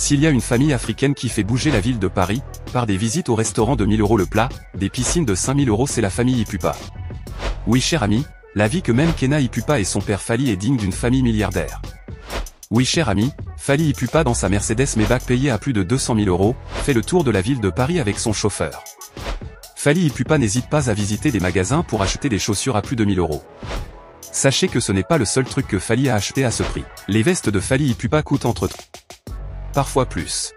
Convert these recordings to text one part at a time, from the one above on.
S'il y a une famille africaine qui fait bouger la ville de Paris, par des visites au restaurant de 1000 € le plat, des piscines de 5000 €, c'est la famille Ipupa. Oui cher ami, la vie que mène Kena Ipupa et son père Fally est digne d'une famille milliardaire. Oui cher ami, Fally Ipupa dans sa Mercedes Maybach payée à plus de 200 000 €, fait le tour de la ville de Paris avec son chauffeur. Fally Ipupa n'hésite pas à visiter des magasins pour acheter des chaussures à plus de 1000 €. Sachez que ce n'est pas le seul truc que Fally a acheté à ce prix. Les vestes de Fally Ipupa coûtent entre parfois plus.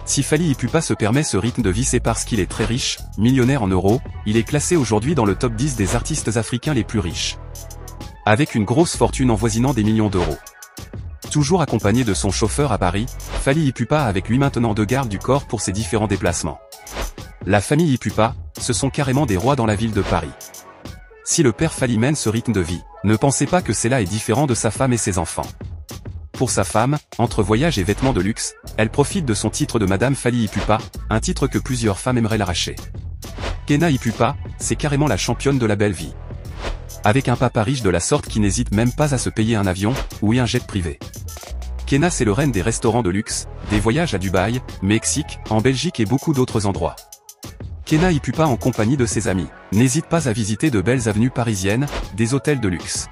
Si Fally Ipupa se permet ce rythme de vie, c'est parce qu'il est très riche, millionnaire en euros, il est classé aujourd'hui dans le top 10 des artistes africains les plus riches. Avec une grosse fortune avoisinant des millions d'euros. Toujours accompagné de son chauffeur à Paris, Fally Ipupa a avec lui maintenant 2 gardes du corps pour ses différents déplacements. La famille Ipupa, ce sont carrément des rois dans la ville de Paris. Si le père Fally mène ce rythme de vie, ne pensez pas que cela est différent de sa femme et ses enfants. Pour sa femme, entre voyages et vêtements de luxe, elle profite de son titre de Madame Fally Ipupa, un titre que plusieurs femmes aimeraient l'arracher. Kena Ipupa, c'est carrément la championne de la belle vie. Avec un papa riche de la sorte qui n'hésite même pas à se payer un avion, ou un jet privé. Kena c'est le reine des restaurants de luxe, des voyages à Dubaï, Mexique, en Belgique et beaucoup d'autres endroits. Kena Ipupa en compagnie de ses amis, n'hésite pas à visiter de belles avenues parisiennes, des hôtels de luxe.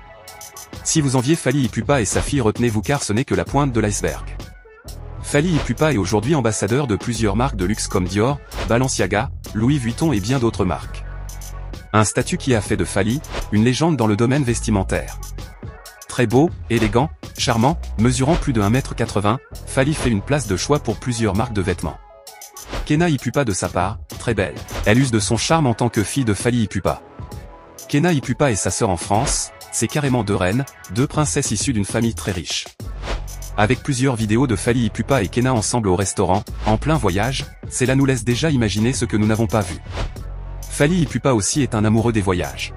Si vous enviez Fally Ipupa et sa fille, retenez-vous car ce n'est que la pointe de l'iceberg. Fally Ipupa est aujourd'hui ambassadeur de plusieurs marques de luxe comme Dior, Balenciaga, Louis Vuitton et bien d'autres marques. Un statut qui a fait de Fally une légende dans le domaine vestimentaire. Très beau, élégant, charmant, mesurant plus de 1,80 m, Fally fait une place de choix pour plusieurs marques de vêtements. Kena Ipupa de sa part, très belle. Elle use de son charme en tant que fille de Fally Ipupa. Kena Ipupa et sa sœur en France, c'est carrément 2 reines, 2 princesses issues d'une famille très riche. Avec plusieurs vidéos de Fally Ipupa et Kena ensemble au restaurant, en plein voyage, cela nous laisse déjà imaginer ce que nous n'avons pas vu. Fally Ipupa aussi est un amoureux des voyages.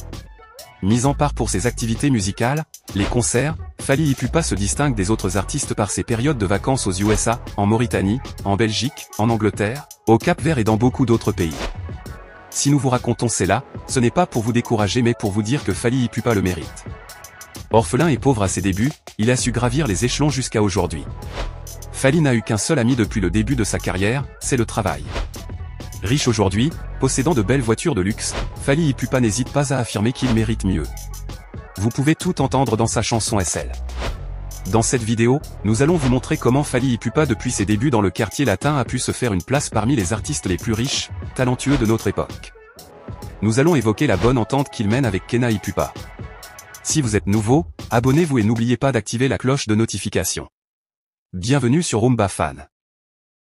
Mis en part pour ses activités musicales, les concerts, Fally Ipupa se distingue des autres artistes par ses périodes de vacances aux USA, en Mauritanie, en Belgique, en Angleterre, au Cap-Vert et dans beaucoup d'autres pays. Si nous vous racontons cela, ce n'est pas pour vous décourager mais pour vous dire que Fally Ipupa le mérite. Orphelin et pauvre à ses débuts, il a su gravir les échelons jusqu'à aujourd'hui. Fally n'a eu qu'un seul ami depuis le début de sa carrière, c'est le travail. Riche aujourd'hui, possédant de belles voitures de luxe, Fally Ipupa n'hésite pas à affirmer qu'il mérite mieux. Vous pouvez tout entendre dans sa chanson SL. Dans cette vidéo, nous allons vous montrer comment Fally Ipupa depuis ses débuts dans le quartier latin a pu se faire une place parmi les artistes les plus riches, talentueux de notre époque. Nous allons évoquer la bonne entente qu'il mène avec Kena Ipupa. Si vous êtes nouveau, abonnez-vous et n'oubliez pas d'activer la cloche de notification. Bienvenue sur Rumba Fan.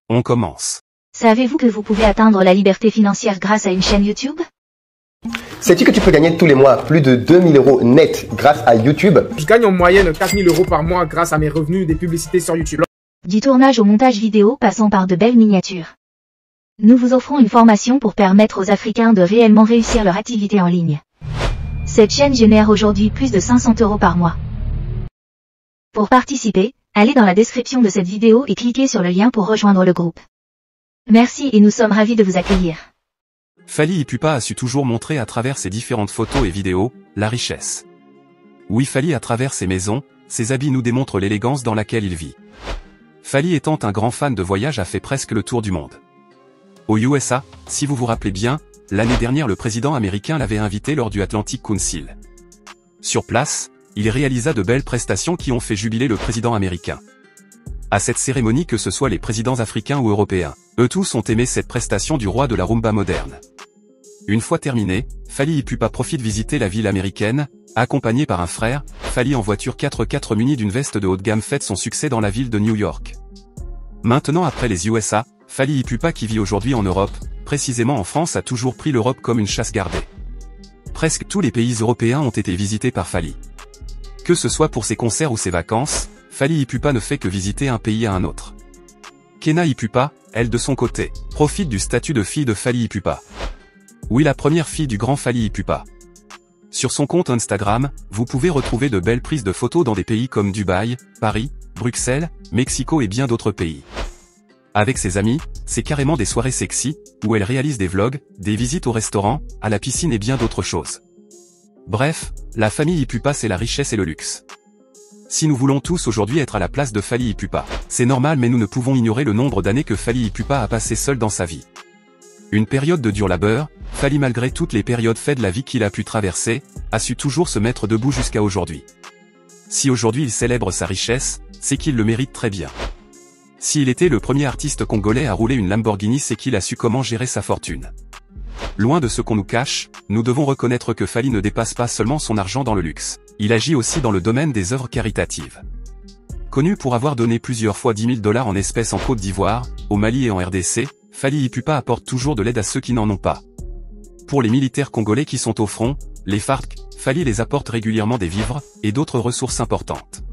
On commence. Savez-vous que vous pouvez atteindre la liberté financière grâce à une chaîne YouTube? Sais-tu que tu peux gagner tous les mois plus de 2000 € net grâce à YouTube? Je gagne en moyenne 4000 € par mois grâce à mes revenus des publicités sur YouTube. Du tournage au montage vidéo passant par de belles miniatures. Nous vous offrons une formation pour permettre aux Africains de réellement réussir leur activité en ligne. Cette chaîne génère aujourd'hui plus de 500 € par mois. Pour participer, allez dans la description de cette vidéo et cliquez sur le lien pour rejoindre le groupe. Merci et nous sommes ravis de vous accueillir. Fally Ipupa a su toujours montrer à travers ses différentes photos et vidéos, la richesse. Oui, Fally à travers ses maisons, ses habits nous démontrent l'élégance dans laquelle il vit. Fally étant un grand fan de voyage a fait presque le tour du monde. Aux USA, si vous vous rappelez bien, l'année dernière le président américain l'avait invité lors du Atlantic Council. Sur place, il réalisa de belles prestations qui ont fait jubiler le président américain. À cette cérémonie, que ce soit les présidents africains ou européens, eux tous ont aimé cette prestation du roi de la rumba moderne. Une fois terminé, Fally Ipupa profite visiter la ville américaine, accompagné par un frère. Fally en voiture 4x4 muni d'une veste de haut de gamme fête son succès dans la ville de New York. Maintenant après les USA, Fally Ipupa qui vit aujourd'hui en Europe, précisément en France, a toujours pris l'Europe comme une chasse gardée. Presque tous les pays européens ont été visités par Fally. Que ce soit pour ses concerts ou ses vacances, Fally Ipupa ne fait que visiter un pays à un autre. Kena Ipupa, elle de son côté, profite du statut de fille de Fally Ipupa. Oui, la première fille du grand Fally Ipupa. Sur son compte Instagram, vous pouvez retrouver de belles prises de photos dans des pays comme Dubaï, Paris, Bruxelles, Mexico et bien d'autres pays. Avec ses amis, c'est carrément des soirées sexy, où elle réalise des vlogs, des visites au restaurant, à la piscine et bien d'autres choses. Bref, la famille Ipupa c'est la richesse et le luxe. Si nous voulons tous aujourd'hui être à la place de Fally Ipupa, c'est normal, mais nous ne pouvons ignorer le nombre d'années que Fally Ipupa a passé seul dans sa vie. Une période de dur labeur, Fally, malgré toutes les périodes faites de la vie qu'il a pu traverser, a su toujours se mettre debout jusqu'à aujourd'hui. Si aujourd'hui il célèbre sa richesse, c'est qu'il le mérite très bien. S'il était le premier artiste congolais à rouler une Lamborghini, c'est qu'il a su comment gérer sa fortune. Loin de ce qu'on nous cache, nous devons reconnaître que Fally ne dépasse pas seulement son argent dans le luxe. Il agit aussi dans le domaine des œuvres caritatives. Connu pour avoir donné plusieurs fois 10 000 $ en espèces en Côte d'Ivoire, au Mali et en RDC, Fally Ipupa apporte toujours de l'aide à ceux qui n'en ont pas. Pour les militaires congolais qui sont au front, les FARC, Fally les apporte régulièrement des vivres et d'autres ressources importantes.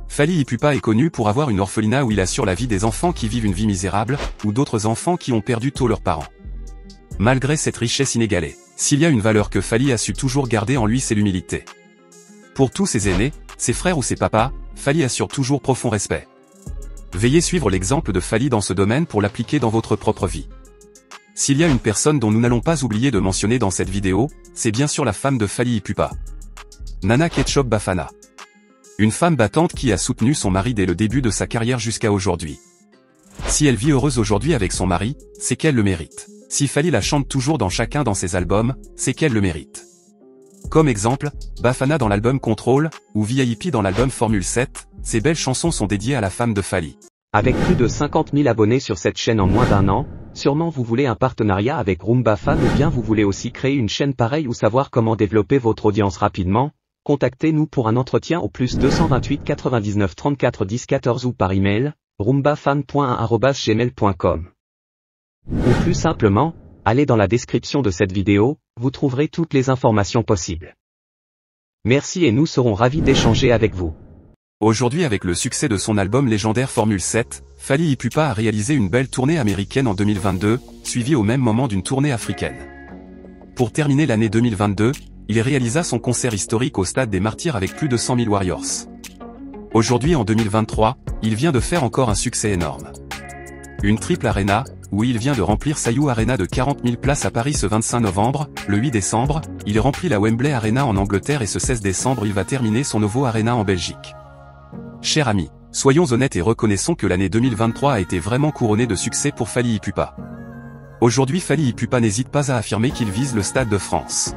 Fally Ipupa est connu pour avoir une orphelinat où il assure la vie des enfants qui vivent une vie misérable, ou d'autres enfants qui ont perdu tôt leurs parents. Malgré cette richesse inégalée, s'il y a une valeur que Fally a su toujours garder en lui, c'est l'humilité. Pour tous ses aînés, ses frères ou ses papas, Fally assure toujours profond respect. Veuillez suivre l'exemple de Fally dans ce domaine pour l'appliquer dans votre propre vie. S'il y a une personne dont nous n'allons pas oublier de mentionner dans cette vidéo, c'est bien sûr la femme de Fally Ipupa. Nana Ketchup Bafana. Une femme battante qui a soutenu son mari dès le début de sa carrière jusqu'à aujourd'hui. Si elle vit heureuse aujourd'hui avec son mari, c'est qu'elle le mérite. Si Fally la chante toujours dans chacun de ses albums, c'est qu'elle le mérite. Comme exemple, Bafana dans l'album Control, ou VIP dans l'album Formule 7, ces belles chansons sont dédiées à la femme de Fally. Avec plus de 50 000 abonnés sur cette chaîne en moins d'1 an, sûrement vous voulez un partenariat avec Rumba Fan, ou bien vous voulez aussi créer une chaîne pareille ou savoir comment développer votre audience rapidement. Contactez-nous pour un entretien au plus 228 99 34 10 14 ou par email, rumbafan.1@gmail.com. Ou plus simplement, allez dans la description de cette vidéo, vous trouverez toutes les informations possibles. Merci et nous serons ravis d'échanger avec vous. Aujourd'hui, avec le succès de son album légendaire Formule 7, Fally Ipupa a réalisé une belle tournée américaine en 2022, suivie au même moment d'une tournée africaine. Pour terminer l'année 2022, il réalisa son concert historique au Stade des Martyrs avec plus de 100 000 Warriors. Aujourd'hui, en 2023, il vient de faire encore un succès énorme. Une triple arena, où il vient de remplir Sayou Arena de 40 000 places à Paris ce 25 novembre, le 8 décembre, il remplit la Wembley Arena en Angleterre et ce 16 décembre il va terminer son Novo Arena en Belgique. Chers amis, soyons honnêtes et reconnaissons que l'année 2023 a été vraiment couronnée de succès pour Fally Ipupa. Aujourd'hui, Fally Ipupa n'hésite pas à affirmer qu'il vise le Stade de France.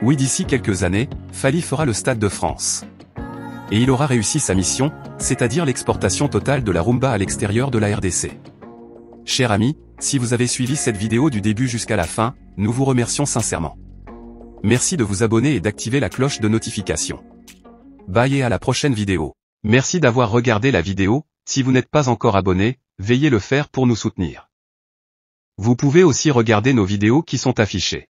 Oui, d'ici quelques années, Fally fera le Stade de France. Et il aura réussi sa mission, c'est-à-dire l'exportation totale de la rumba à l'extérieur de la RDC. Chers amis, si vous avez suivi cette vidéo du début jusqu'à la fin, nous vous remercions sincèrement. Merci de vous abonner et d'activer la cloche de notification. Bye et à la prochaine vidéo. Merci d'avoir regardé la vidéo, si vous n'êtes pas encore abonné, veuillez le faire pour nous soutenir. Vous pouvez aussi regarder nos vidéos qui sont affichées.